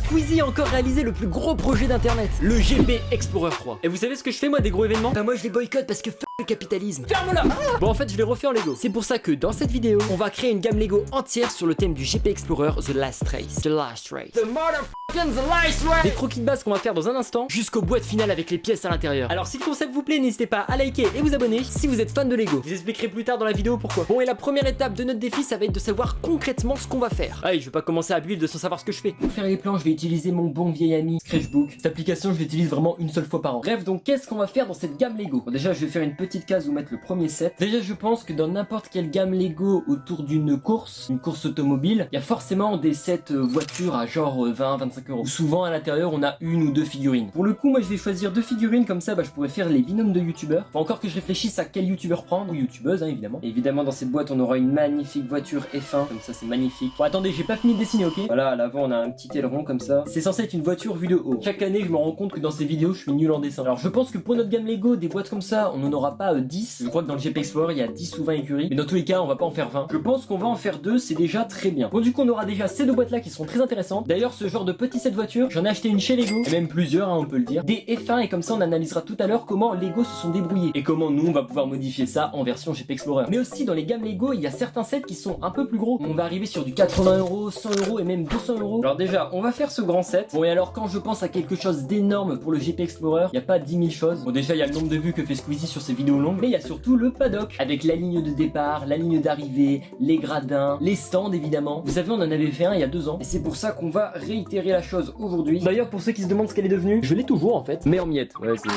Squeezie a encore réalisé le plus gros projet d'internet, le GP Explorer 3. Et vous savez ce que je fais moi des gros événements? Bah moi je les boycotte parce que le capitalisme. Ferme-la. Bon en fait je les refais en Lego. C'est pour ça que dans cette vidéo, on va créer une gamme Lego entière sur le thème du GP Explorer The Last Race. The Last Race. The motherfucking The Last Race. Des croquis de base qu'on va faire dans un instant, jusqu'au boîte finale avec les pièces à l'intérieur. Alors si le concept vous plaît, n'hésitez pas à liker et vous abonner si vous êtes fan de Lego. Je vous expliquerai plus tard dans la vidéo pourquoi. Bon et la première étape de notre défi, ça va être de savoir concrètement ce qu'on va faire. Allez, je vais pas commencer à build sans savoir ce que je fais. Pour faire les plans, je vais utiliser mon bon vieil ami Scratchbook. Cette application, je l'utilise vraiment une seule fois par an. Bref, donc qu'est-ce qu'on va faire dans cette gamme Lego? Bon, déjà, je vais faire une petite case où mettre le premier set. Déjà, je pense que dans n'importe quelle gamme Lego autour d'une course automobile, il y a forcément des sets voitures à genre 20-25 euros. Souvent à l'intérieur, on a une ou deux figurines. Pour le coup, moi, je vais choisir deux figurines comme ça, je pourrais faire les binômes de youtubeurs. Faut encore que je réfléchisse à quel youtubeur prendre ou youtubeuse, hein, évidemment. Et évidemment, dans cette boîte, on aura une magnifique voiture F1, comme ça, c'est magnifique. Bon, attendez, j'ai pas fini de dessiner, ok? Voilà, à l'avant, on a un petit aileron comme ça. C'est censé être une voiture vue de haut. Chaque année, je me rends compte que dans ces vidéos, je suis nul en dessin. Alors, je pense que pour notre gamme Lego, des boîtes comme ça, on n'en aura pas 10. Je crois que dans le GP Explorer, il y a 10 ou 20 écuries. Mais dans tous les cas, on va pas en faire 20. Je pense qu'on va en faire 2, c'est déjà très bien. Bon, du coup, on aura déjà ces deux boîtes là qui seront très intéressantes. D'ailleurs, ce genre de petit set voiture, j'en ai acheté une chez Lego, et même plusieurs, hein, on peut le dire. Des F1, et comme ça, on analysera tout à l'heure comment Lego se sont débrouillés. Et comment nous, on va pouvoir modifier ça en version GP Explorer. Mais aussi, dans les gammes Lego, il y a certains sets qui sont un peu plus gros. On va arriver sur du 80 euros, 100 euros et même 200 euros. Alors déjà, on va faire ce grand set. Bon, et alors, quand je pense à quelque chose d'énorme pour le GP Explorer, il n'y a pas 10 000 choses. Bon, déjà, il y a le nombre de vues que fait Squeezie sur ses vidéos longues, mais il y a surtout le paddock, avec la ligne de départ, la ligne d'arrivée, les gradins, les stands évidemment. Vous savez, on en avait fait un il y a 2 ans, et c'est pour ça qu'on va réitérer la chose aujourd'hui. D'ailleurs, pour ceux qui se demandent ce qu'elle est devenue, je l'ai toujours en fait, mais en miettes. Ouais, c'est...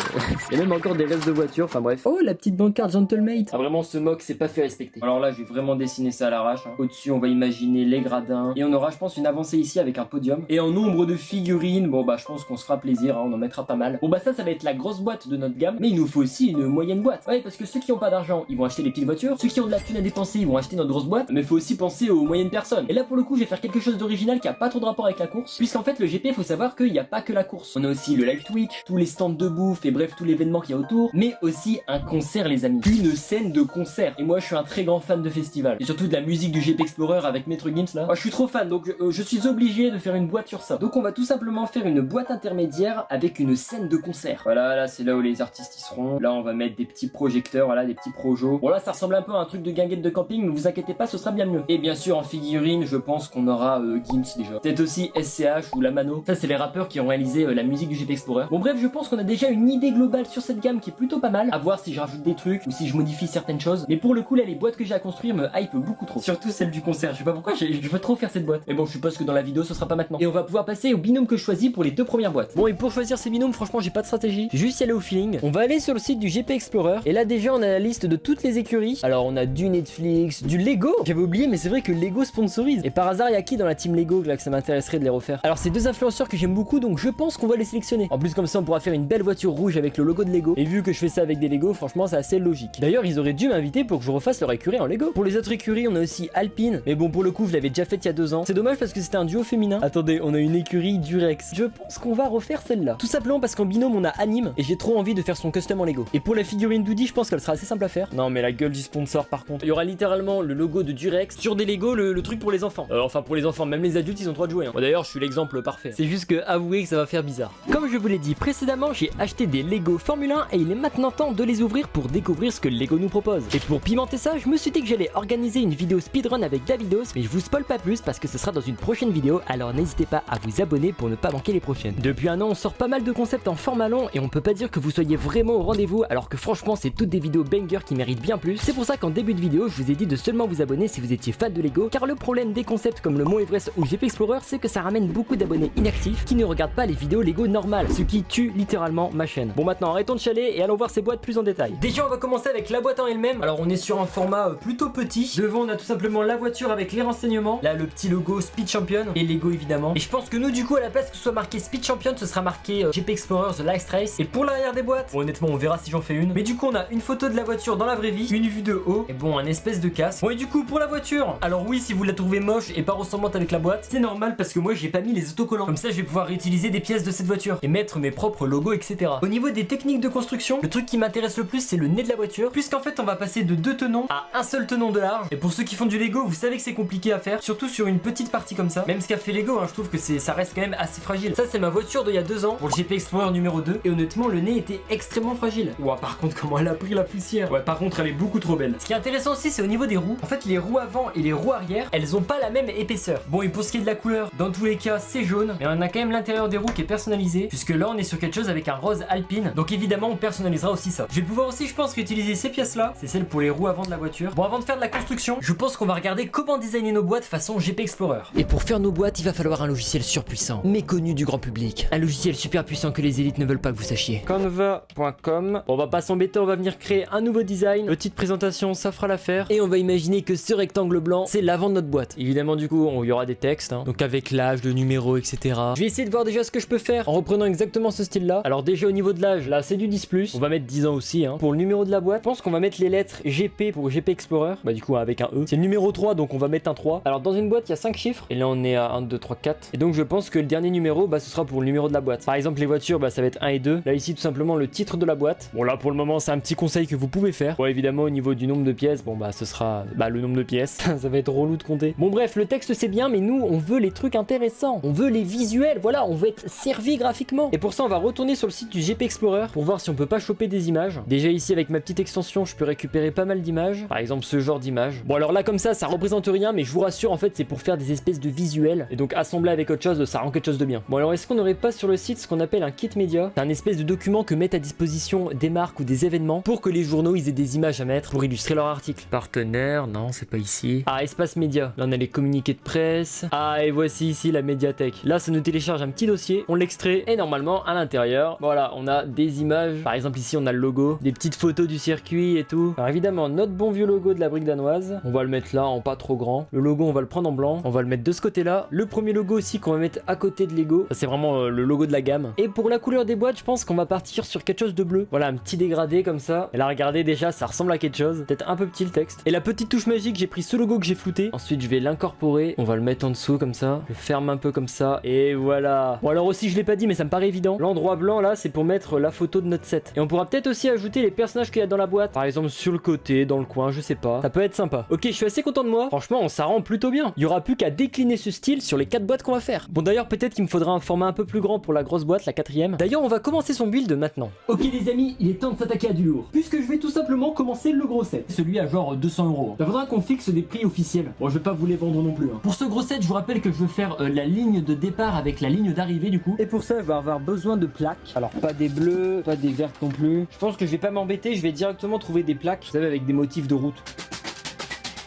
Il y a même encore des restes de voiture, enfin bref. Oh, la petite banquette Gentlemate. Ah vraiment, ce mock, c'est pas fait respecter. Alors là, je vais vraiment dessiner ça à l'arrache. Hein. Au-dessus, on va imaginer les gradins, et on aura, je pense, une avancée ici avec un podium. Et en nombre de figurines, bon je pense qu'on se fera plaisir, hein, on en mettra pas mal. Bon ça va être la grosse boîte de notre gamme, mais il nous faut aussi une moyenne boîte. Ouais, parce que ceux qui ont pas d'argent, ils vont acheter les petites voitures. Ceux qui ont de la thune à dépenser, ils vont acheter notre grosse boîte. Mais il faut aussi penser aux moyennes personnes. Et là, pour le coup, je vais faire quelque chose d'original qui a pas trop de rapport avec la course, puisqu'en fait, le GP, faut savoir qu'il n'y a pas que la course. On a aussi le live Twitch, tous les stands de bouffe et bref, tout l'événement qu'il y a autour, mais aussi un concert, les amis. Une scène de concert. Et moi, je suis un très grand fan de festival. Et surtout de la musique du GP Explorer avec Maître Gims là. Moi, je suis trop fan, donc je suis obligé de faire une boîte sur ça. Donc, on va tout simplement faire une boîte intermédiaire avec une scène de concert. Voilà, là, c'est là où les artistes y seront. Là, on va mettre des petits projecteurs, voilà, des petits projos. Bon, là, ça ressemble un peu à un truc de guinguette de camping, mais vous inquiétez pas, ce sera bien mieux. Et bien sûr, en figurine, je pense qu'on aura Gims déjà. Peut-être aussi SCH ou la Mano. Ça, c'est les rappeurs qui ont réalisé la musique du GP Explorer. Bon, bref, je pense qu'on a déjà une idée globale sur cette gamme qui est plutôt pas mal. À voir si je rajoute des trucs ou si je modifie certaines choses. Mais pour le coup, là, les boîtes que j'ai à construire me hype beaucoup trop. Surtout celle du concert. Je sais pas pourquoi, je veux trop faire cette boîte. Mais bon, je suppose que dans la vidéo, ce sera pas maintenant. Et on va pouvoir passer au binôme que je choisis pour les 2 premières boîtes. Bon, et pour choisir ces binômes, franchement, j'ai pas de stratégie. J'ai juste y aller au feeling. On va aller sur le site du GP Explorer. Et là, déjà, on a la liste de toutes les écuries. Alors, on a du Netflix, du Lego. J'avais oublié, mais c'est vrai que Lego sponsorise. Et par hasard, il y a qui dans la team Lego là que ça m'intéresserait de les refaire? Alors, c'est 2 influenceurs que j'aime beaucoup, donc je pense qu'on va les sélectionner. En plus, comme ça, on pourra faire une belle voiture rouge avec le logo de Lego. Et vu que je fais ça avec des Lego, franchement, c'est assez logique. D'ailleurs, ils auraient dû m'inviter pour que je refasse leur écurie en Lego. Pour les autres écuries, on a aussi Alpine. Mais bon, pour le coup, je l'avais déjà faite il y a 2 ans. C'est dommage parce que c'était un duo féminin. Attendez, on a une écurie Durex. Je pense qu'on va refaire celle-là. Tout simplement parce qu'en binôme, on a Anime. Et j'ai trop envie de faire son custom en Lego. Et pour la figurine Doody, je pense qu'elle sera assez simple à faire. Non, mais la gueule du sponsor, par contre. Il y aura littéralement le logo de Durex sur des Lego, le truc pour les enfants. Enfin, pour les enfants, même les adultes, ils ont le droit de jouer. Hein. Bon, d'ailleurs, je suis l'exemple parfait. C'est juste que avouez que ça va faire bizarre. Comme je vous l'ai dit précédemment, j'ai acheté des Lego Formule 1 et il est maintenant temps de les ouvrir pour découvrir ce que Lego nous propose. Et pour pimenter ça, je me suis dit que j'allais organiser une vidéo speedrun avec Davidos, mais je vous spoil pas plus parce que ce sera dans une prochaine vidéo, alors n'hésitez pas à vous abonner pour ne pas manquer les prochaines. Depuis un an, on sort pas mal de concepts en format long et on peut pas dire que vous soyez vraiment au rendez-vous, alors que franchement, c'est toutes des vidéos banger qui méritent bien plus. C'est pour ça qu'en début de vidéo, je vous ai dit de seulement vous abonner si vous étiez fan de Lego, car le problème des concepts comme le Mont Everest ou GP Explorer, c'est que ça ramène beaucoup d'abonnés inactifs qui ne regardent pas les vidéos Lego normales, ce qui tue littéralement ma chaîne. Bon, maintenant arrêtons de chialer et allons voir ces boîtes plus en détail. Déjà, on va commencer avec la boîte en elle-même. Alors, on est sur un format plutôt petit. Devant, on a tout simplement la voiture avec les renseignements. Là, le petit logo Speed Champion et Lego évidemment. Et je pense que nous, du coup, à la place que ce soit marqué Speed Champion, ce sera marqué GP Explorer The Last Race. Et pour l'arrière des boîtes, bon, honnêtement, on verra si j'en fais une. Mais du coup, coup on a une photo de la voiture dans la vraie vie, une vue de haut, et bon un espèce de casque. Bon et du coup pour la voiture, alors oui si vous la trouvez moche et pas ressemblante avec la boîte, c'est normal parce que moi j'ai pas mis les autocollants. Comme ça je vais pouvoir réutiliser des pièces de cette voiture et mettre mes propres logos etc. Au niveau des techniques de construction, le truc qui m'intéresse le plus c'est le nez de la voiture, puisqu'en fait on va passer de 2 tenons à un seul tenon de large. Et pour ceux qui font du Lego, vous savez que c'est compliqué à faire, surtout sur une petite partie comme ça. Même ce qu'a fait Lego, hein, je trouve que ça reste quand même assez fragile. Ça c'est ma voiture d'il y a 2 ans pour le GP Explorer numéro 2 et honnêtement le nez était extrêmement fragile. Ouah par contre comment elle a pris la poussière. Ouais par contre elle est beaucoup trop belle. Ce qui est intéressant aussi c'est au niveau des roues. En fait les roues avant et les roues arrière, elles ont pas la même épaisseur. Bon et pour ce qui est de la couleur, dans tous les cas c'est jaune, mais on a quand même l'intérieur des roues qui est personnalisé, puisque là on est sur quelque chose avec un rose alpine. Donc évidemment on personnalisera aussi ça. Je vais pouvoir aussi je pense réutiliser ces pièces là. C'est celles pour les roues avant de la voiture. Bon avant de faire de la construction, je pense qu'on va regarder comment designer nos boîtes façon GP Explorer. Et pour faire nos boîtes, il va falloir un logiciel surpuissant, méconnu du grand public. Un logiciel super puissant que les élites ne veulent pas que vous sachiez. Canva.com. On va pas s'embêter, on va venir créer un nouveau design. Petite présentation, ça fera l'affaire. Et on va imaginer que ce rectangle blanc, c'est l'avant de notre boîte. Évidemment du coup, il y aura des textes, hein. Donc avec l'âge, le numéro, etc. Je vais essayer de voir déjà ce que je peux faire en reprenant exactement ce style là. Alors déjà au niveau de l'âge, là c'est du 10+. On va mettre 10 ans aussi, hein. Pour le numéro de la boîte, je pense qu'on va mettre les lettres GP pour GP Explorer. Bah du coup avec un E. C'est le numéro 3 donc on va mettre un 3. Alors dans une boîte il y a 5 chiffres. Et là on est à 1, 2, 3, 4. Et donc je pense que le dernier numéro bah ce sera pour le numéro de la boîte. Par exemple les voitures bah ça va être 1 et 2. Là ici tout simplement le titre de la boîte. Bon là pour le moment c'est un petit conseil que vous pouvez faire. Bon évidemment au niveau du nombre de pièces, bon bah ce sera le nombre de pièces. Ça va être relou de compter. Bon bref le texte c'est bien mais nous on veut les trucs intéressants. On veut les visuels, voilà, on veut être servi graphiquement. Et pour ça on va retourner sur le site du GP Explorer pour voir si on peut pas choper des images. Déjà ici avec ma petite extension je peux récupérer pas mal d'images. Par exemple ce genre d'image. Bon alors là comme ça représente rien mais je vous rassure en fait c'est pour faire des espèces de visuels. Et donc assembler avec autre chose ça rend quelque chose de bien. Bon alors est-ce qu'on n'aurait pas sur le site ce qu'on appelle un kit média? C'est un espèce de document que mettent à disposition des marques ou des événements pour que les journaux ils aient des images à mettre pour illustrer leur article. Partenaire, non c'est pas ici. Ah espace média, là on a les communiqués de presse. Ah et voici ici la médiathèque. Là ça nous télécharge un petit dossier, on l'extrait et normalement à l'intérieur, voilà on a des images. Par exemple ici on a le logo, des petites photos du circuit et tout. Alors évidemment notre bon vieux logo de la brique danoise, on va le mettre là en pas trop grand. Le logo on va le prendre en blanc, on va le mettre de ce côté là. Le premier logo aussi qu'on va mettre à côté de Lego, c'est vraiment le logo de la gamme. Et pour la couleur des boîtes je pense qu'on va partir sur quelque chose de bleu. Voilà un petit dégradé comme ça. Et là regardez déjà ça ressemble à quelque chose, peut-être un peu petit le texte. Et la petite touche magique, j'ai pris ce logo que j'ai flouté. Ensuite je vais l'incorporer, on va le mettre en dessous comme ça. Je ferme un peu comme ça et voilà. Bon alors aussi je l'ai pas dit mais ça me paraît évident. L'endroit blanc là c'est pour mettre la photo de notre set. Et on pourra peut-être aussi ajouter les personnages qu'il y a dans la boîte. Par exemple sur le côté, dans le coin, je sais pas. Ça peut être sympa. Ok je suis assez content de moi. Franchement ça rend plutôt bien. Il y aura plus qu'à décliner ce style sur les 4 boîtes qu'on va faire. Bon d'ailleurs peut-être qu'il me faudra un format un peu plus grand pour la grosse boîte, la 4ème. D'ailleurs on va commencer son build maintenant. Ok les amis, il est temps de s'attaquer à du lourd. Puisque je vais tout simplement commencer le gros set. Celui à genre 200 €. Il faudra qu'on fixe des prix officiels. Bon je vais pas vous les vendre non plus. Hein. Pour ce gros set je vous rappelle que je veux faire la ligne de départ avec la ligne d'arrivée du coup. Et pour ça je vais avoir besoin de plaques. Alors pas des bleus, pas des vertes non plus. Je pense que je vais pas m'embêter, je vais directement trouver des plaques, vous savez avec des motifs de route.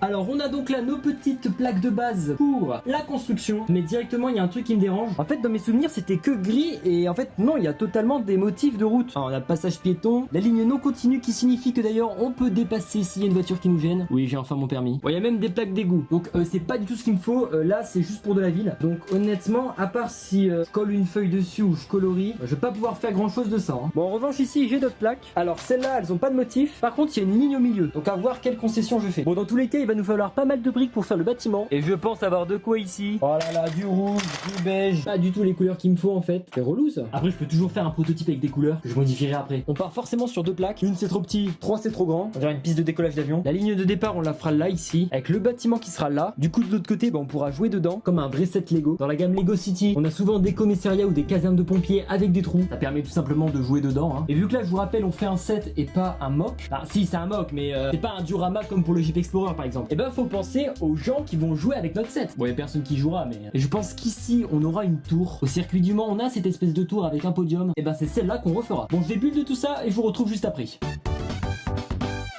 Alors on a donc là nos petites plaques de base pour la construction. Mais directement il y a un truc qui me dérange. En fait dans mes souvenirs c'était que gris. Et en fait non il y a totalement des motifs de route. Alors, on a passage piéton, la ligne non continue qui signifie que d'ailleurs on peut dépasser s'il y a une voiture qui nous gêne. Oui j'ai enfin mon permis. Bon il y a même des plaques d'égout. Donc c'est pas du tout ce qu'il me faut. Là c'est juste pour de la ville. Donc honnêtement à part si je colle une feuille dessus ou je colorie, je vais pas pouvoir faire grand chose de ça. Hein. Bon en revanche ici j'ai d'autres plaques. Alors celles-là elles ont pas de motif. Par contre il y a une ligne au milieu. Donc à voir quelle concession je fais. Bon dans tous les cas il va nous falloir pas mal de briques pour faire le bâtiment. Et je pense avoir de quoi ici. Oh là là, du rouge, du beige. Pas du tout les couleurs qu'il me faut en fait. C'est relou ça. Après je peux toujours faire un prototype avec des couleurs que je modifierai après. On part forcément sur 2 plaques. Une c'est trop petit, 3 c'est trop grand. On dirait une piste de décollage d'avion. La ligne de départ on la fera là ici. Avec le bâtiment qui sera là. Du coup de l'autre côté on pourra jouer dedans. Comme un vrai set Lego. Dans la gamme Lego City, on a souvent des commissariats ou des casernes de pompiers avec des trous. Ça permet tout simplement de jouer dedans. Hein. Et vu que là je vous rappelle on fait un set et pas un mock. Enfin si c'est un mock mais c'est pas un diorama comme pour le Jeep Explorer par exemple. Et ben faut penser aux gens qui vont jouer avec notre set. Bon, il y a personne qui jouera, mais et je pense qu'ici on aura une tour. Au circuit du Mans, on a cette espèce de tour avec un podium. Et ben c'est celle-là qu'on refera. Bon, je vais build tout ça et je vous retrouve juste après.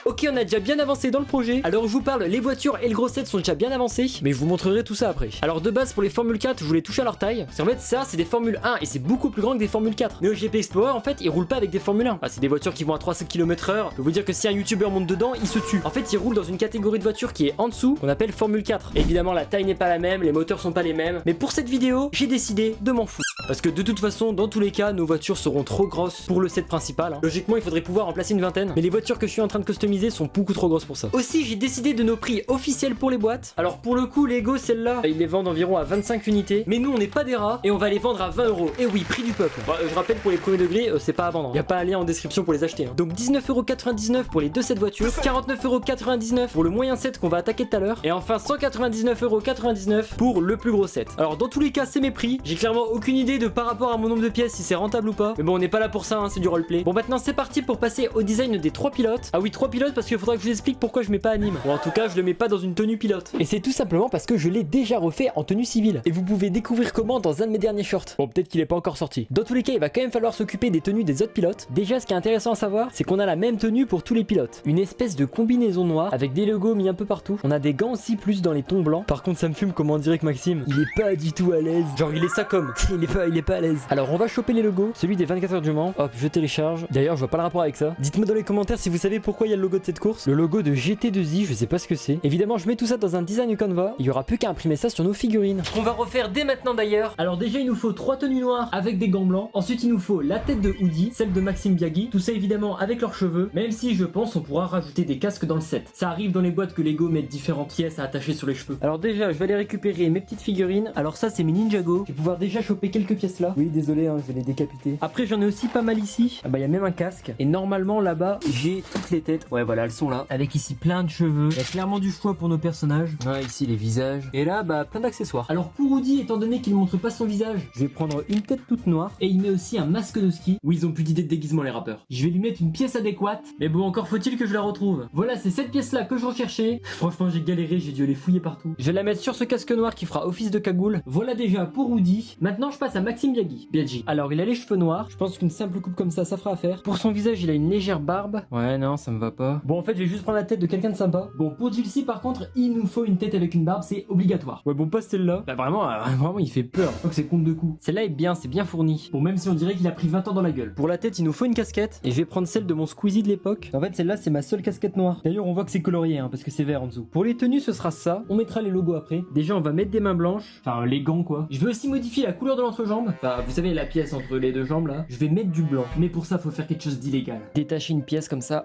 Ok Ok, on a déjà bien avancé dans le projet. Alors je vous parle, les voitures et le gros set sont déjà bien avancés, mais je vous montrerai tout ça après. Alors de base pour les Formule 4, je voulais toucher à leur taille. Parce qu'en fait ça c'est des Formule 1 et c'est beaucoup plus grand que des Formule 4. Mais au GP Explorer en fait, ils roulent pas avec des Formule 1. Ah, c'est des voitures qui vont à 300 km/h. Je peux vous dire que si un YouTuber monte dedans, il se tue. En fait, ils roulent dans une catégorie de voitures qui est en dessous, qu'on appelle Formule 4. Et évidemment, la taille n'est pas la même, les moteurs sont pas les mêmes. Mais pour cette vidéo, j'ai décidé de m'en foutre. Parce que de toute façon, dans tous les cas, nos voitures seront trop grosses pour le set principal. Hein. Logiquement, il faudrait pouvoir en placer une vingtaine. Mais les voitures que je suis en train de customiser sont beaucoup trop grosses pour ça. Aussi, j'ai décidé de nos prix officiels pour les boîtes. Alors pour le coup, Lego, celle-là, ils les vendent environ à 25 unités. Mais nous, on n'est pas des rats et on va les vendre à 20 €. Et oui, prix du peuple. Bon, je rappelle, pour les premiers degrés, c'est pas à vendre. Il y a pas un lien en description pour les acheter. Hein. Donc 19,99 € pour les deux sets voitures, 49,99 € pour le moyen set qu'on va attaquer tout à l'heure. Et enfin 199,99 € pour le plus gros set. Alors dans tous les cas, c'est mes prix. J'ai clairement aucune idée de par rapport à mon nombre de pièces si c'est rentable ou pas. Mais bon, on n'est pas là pour ça, hein, c'est du roleplay. Bon, maintenant c'est parti pour passer au design des 3 pilotes. Ah oui, 3 pilotes parce qu'il faudra que je vous explique pourquoi je mets pas anime. Ou en tout cas, je le mets pas dans une tenue pilote. Et c'est tout simplement parce que je l'ai déjà refait en tenue civile. Et vous pouvez découvrir comment dans un de mes derniers shorts. Bon, peut-être qu'il est pas encore sorti. Dans tous les cas, il va quand même falloir s'occuper des tenues des autres pilotes. Déjà, ce qui est intéressant à savoir, c'est qu'on a la même tenue pour tous les pilotes. Une espèce de combinaison noire avec des logos mis un peu partout. On a des gants aussi plus dans les tons blancs. Par contre, ça me fume comment on dirait que Maxime, il est pas du tout à l'aise. Genre, il est ça comme. il est pas à l'aise. Alors, on va choper les logos. Celui des 24 heures du Mans. Hop, je télécharge. D'ailleurs, je vois pas le rapport avec ça. Dites-moi dans les commentaires si vous savez pourquoi il y a le logo de cette course. Le logo de GT2i, je sais pas ce que c'est. Évidemment, je mets tout ça dans un design Canva. Il y aura plus qu'à imprimer ça sur nos figurines. On va refaire dès maintenant d'ailleurs. Alors déjà, il nous faut 3 tenues noires avec des gants blancs. Ensuite, il nous faut la tête de Hoodie, celle de Maxime Biaggi. Tout ça évidemment avec leurs cheveux. Même si je pense on pourra rajouter des casques dans le set. Ça arrive dans les boîtes que Lego mettent différentes pièces à attacher sur les cheveux. Alors déjà, je vais aller récupérer mes petites figurines. Alors ça, c'est mes Ninjago. Je vais pouvoir déjà choper quelques pièces là. Oui, désolé, hein, je vais les décapiter. Après, j'en ai aussi pas mal ici. Ah bah, il y a même un casque. Et normalement, là-bas, j'ai toutes les têtes. Ouais, voilà, elles sont là. Avec ici plein de cheveux. Il y a clairement du choix pour nos personnages. Ouais, ici les visages. Et là, bah, plein d'accessoires. Alors pour Woody, étant donné qu'il montre pas son visage, je vais prendre une tête toute noire. Et il met aussi un masque de ski. Où ils ont plus d'idées de déguisement, les rappeurs. Je vais lui mettre une pièce adéquate. Mais bon, encore faut-il que je la retrouve. Voilà, c'est cette pièce-là que je recherchais. Franchement, j'ai galéré, j'ai dû les fouiller partout. Je vais la mettre sur ce casque noir qui fera office de cagoule. Voilà déjà pour Woody. Maintenant, je passe à Maxime Biaggi. Alors, il a les cheveux noirs. Je pense qu'une simple coupe comme ça fera affaire. Pour son visage, il a une légère barbe. Ouais, non, ça me va pas. Bon, en fait, je vais juste prendre la tête de quelqu'un de sympa. Bon, pour Gilsey, par contre, il nous faut une tête avec une barbe, c'est obligatoire. Ouais, bon, pas celle-là. Bah, vraiment, il fait peur. Je crois que c'est compte de coups. Celle-là est bien, c'est bien fourni. Bon, même si on dirait qu'il a pris 20 ans dans la gueule. Pour la tête, il nous faut une casquette. Et je vais prendre celle de mon Squeezie de l'époque. En fait, celle-là, c'est ma seule casquette noire. D'ailleurs, on voit que c'est colorié, hein, parce que c'est vert en dessous. Pour les tenues, ce sera ça. On mettra les logos après. Déjà, on va mettre des mains blanches. Enfin, les gants, quoi. Je vais aussi modifier la couleur de l'entrejambe. Enfin, vous savez, la pièce entre les deux jambes, là. Je vais mettre du blanc. Mais pour ça, faut faire quelque chose d'illégal. Détacher une pièce comme ça.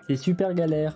C'est super galère.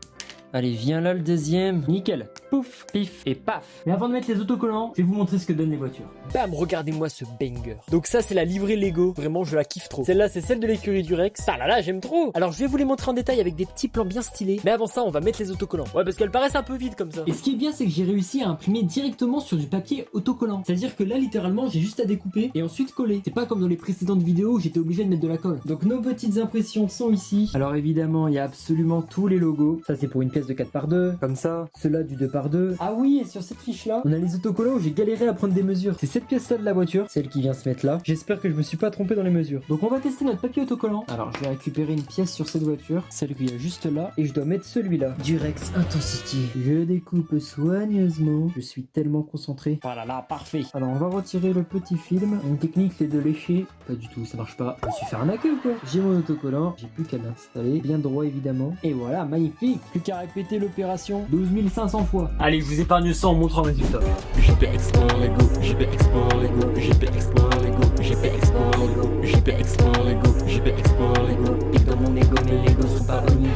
Allez, viens là le deuxième. Nickel. Pouf, pif et paf. Mais avant de mettre les autocollants, je vais vous montrer ce que donnent les voitures. Bam, regardez-moi ce banger. Donc ça, c'est la livrée Lego. Vraiment, je la kiffe trop. Celle-là, c'est celle de l'écurie du Rex. Ah là là, j'aime trop. Alors, je vais vous les montrer en détail avec des petits plans bien stylés. Mais avant ça, on va mettre les autocollants. Ouais, parce qu'elles paraissent un peu vides comme ça. Et ce qui est bien, c'est que j'ai réussi à imprimer directement sur du papier autocollant. C'est-à-dire que là, littéralement, j'ai juste à découper et ensuite coller. C'est pas comme dans les précédentes vidéos où j'étais obligé de mettre de la colle. Donc, nos petites impressions sont ici. Alors, évidemment, il y a absolument tous les logos. Ça, c'est pour une pièce de 4x2. Comme ça. Ceux-là du 2x2. Ah oui, et sur cette fiche-là, on a les autocollants où j'ai galéré à prendre des mesures. C'est cette pièce-là de la voiture, celle qui vient se mettre là. J'espère que je me suis pas trompé dans les mesures. Donc, on va tester notre papier autocollant. Alors, je vais récupérer une pièce sur cette voiture. Celle qu'il y a juste là. Et je dois mettre celui-là. Du Rex Intensity. Je découpe soigneusement. Je suis tellement concentré. Voilà, là, parfait. Alors, on va retirer le petit film. Une technique, c'est de lécher. Pas du tout, ça marche pas. Je me suis fait arnaquer ou quoi? J'ai mon autocollant. J'ai plus qu'à l'installer. Bien droit, évidemment. Et voilà, magnifique. Plus qu'à répéter l'opération 12 500 fois. Allez, je vous épargne ça en montrant le résultat. JP Export Lego, JP Export Lego, JP Export Lego, JP Export Lego, JP Export Lego, JP Export Lego. Et dans mon ego, mes Legos sont pas au niveau.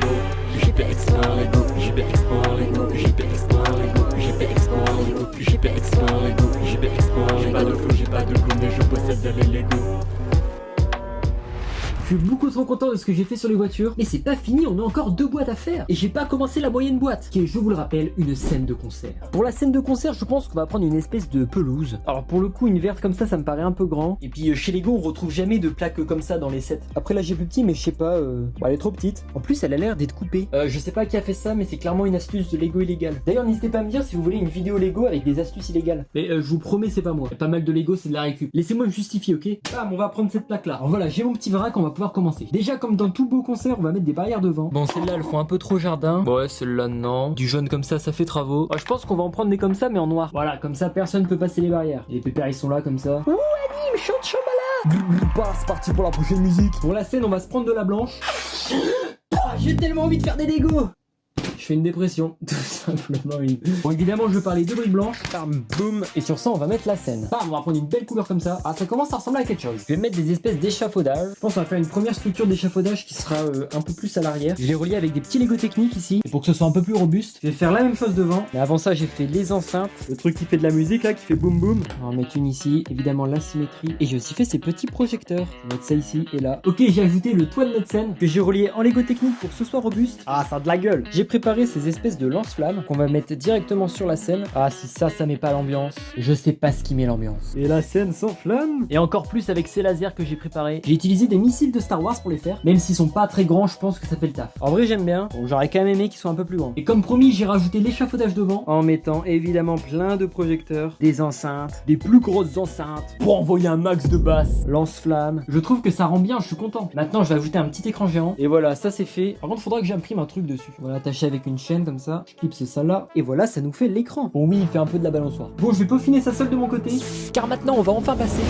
JP Export Lego, JP Export Lego, JP Export Lego, JP Export Lego, JP Export Lego, JP Export Lego. J'ai pas de flow, j'ai pas de goût, mais je possède les Lego. Je suis beaucoup trop content de ce que j'ai fait sur les voitures. Mais c'est pas fini, on a encore 2 boîtes à faire. Et j'ai pas commencé la moyenne boîte, qui est, je vous le rappelle, une scène de concert. Pour la scène de concert, je pense qu'on va prendre une espèce de pelouse. Alors pour le coup, une verte comme ça me paraît un peu grand. Et puis chez Lego, on retrouve jamais de plaques comme ça dans les sets. Après là, j'ai plus petit, mais je sais pas, elle est trop petite. En plus, elle a l'air d'être coupée. Je sais pas qui a fait ça, mais c'est clairement une astuce de Lego illégale. D'ailleurs, n'hésitez pas à me dire si vous voulez une vidéo Lego avec des astuces illégales. Mais je vous promets, c'est pas moi. Pas mal de Lego, c'est de la récup. Laissez-moi me justifier, ok? Bam, on va prendre cette plaque là. Alors voilà, j'ai mon petit vrac, on va pouvoir commencer. Déjà, comme dans tout beau concert, on va mettre des barrières devant. Bon, celles-là, elles font un peu trop jardin. Ouais, celle-là, non. Du jaune comme ça fait travaux. Je pense qu'on va en prendre des comme ça, mais en noir. Voilà, comme ça, personne peut passer les barrières. Et les pépères, ils sont là, comme ça. Ouh, anime, chante Shambhala. C'est parti pour la prochaine musique. Pour la scène, on va se prendre de la blanche. J'ai tellement envie de faire des Legos. Je fais une dépression, tout simplement une. Bon, évidemment, je vais parler de briques blanches. Bam, boum. Et sur ça, on va mettre la scène. Bam, on va prendre une belle couleur comme ça. Ah, ça commence à ressembler à quelque chose. Je vais mettre des espèces d'échafaudage. Je pense qu'on va faire une première structure d'échafaudage qui sera un peu plus à l'arrière. Je l'ai relié avec des petits Lego techniques ici. Et pour que ce soit un peu plus robuste, je vais faire la même chose devant. Mais avant ça, j'ai fait les enceintes. Le truc qui fait de la musique là, qui fait boum boum. On va en mettre une ici. Évidemment, la symétrie. Et j'ai aussi fait ces petits projecteurs. Je vais mettre ça ici et là. Ok, j'ai ajouté le toit de notre scène que j'ai relié en Lego technique pour que ce soit robuste. Ah, ça a de la gueule. J'ai préparé ces espèces de lance-flammes qu'on va mettre directement sur la scène. Ah, si ça met pas l'ambiance, je sais pas ce qui met l'ambiance. Et la scène s'enflamme. Et encore plus avec ces lasers que j'ai préparés. J'ai utilisé des missiles de Star Wars pour les faire. Même s'ils sont pas très grands, je pense que ça fait le taf. En vrai, j'aime bien. Bon, j'aurais quand même aimé qu'ils soient un peu plus grands. Et comme promis, j'ai rajouté l'échafaudage devant en mettant évidemment plein de projecteurs, des enceintes, des plus grosses enceintes pour envoyer un max de basses, lance-flammes. Je trouve que ça rend bien, je suis content. Maintenant, je vais ajouter un petit écran géant. Et voilà, ça c'est fait. Par contre, faudra que j'imprime un truc dessus. Voilà, attaché avec une chaîne comme ça. Je clipse ça là. Et voilà, ça nous fait l'écran. Bon, oui, il fait un peu de la balançoire. Bon, je vais peaufiner ça seul de mon côté. Car maintenant, on va enfin passer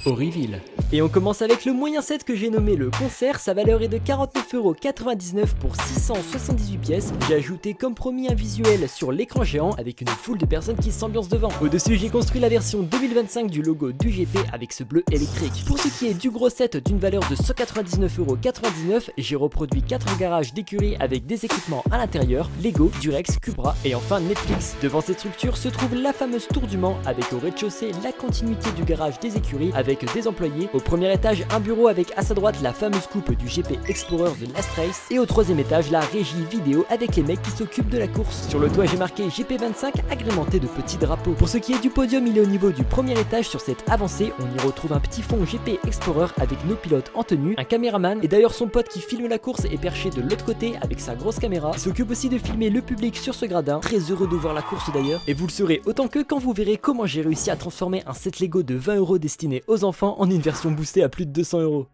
au reveal. Et on commence avec le moyen set que j'ai nommé le concert. Sa valeur est de 49,99€ pour 678 pièces. J'ai ajouté comme promis un visuel sur l'écran géant avec une foule de personnes qui s'ambiancent devant. Au-dessus, j'ai construit la version 2025 du logo du GP avec ce bleu électrique. Pour ce qui est du gros set d'une valeur de 199,99€, j'ai reproduit 4 garages d'écurie avec des équipements à l'intérieur, Lego, Durex, Cubra et enfin Netflix. Devant cette structure se trouve la fameuse tour du Mans avec au rez-de-chaussée la continuité du garage des écuries avec des employés. Au premier étage, un bureau avec à sa droite la fameuse coupe du GP Explorer The Last Race. Et au troisième étage, la régie vidéo avec les mecs qui s'occupent de la course. Sur le toit, j'ai marqué GP25 agrémenté de petits drapeaux. Pour ce qui est du podium, il est au niveau du premier étage. Sur cette avancée, on y retrouve un petit fond GP Explorer avec nos pilotes en tenue, un caméraman et d'ailleurs son pote qui filme la course est perché de l'autre côté avec sa grosse caméra. Il s'occupe aussi de filmer le public sur ce gradin. Très heureux de voir la course d'ailleurs. Et vous le saurez autant que quand vous verrez comment j'ai réussi à transformer un set Lego de 20€ destiné aux enfants en une version boostée à plus de 200€.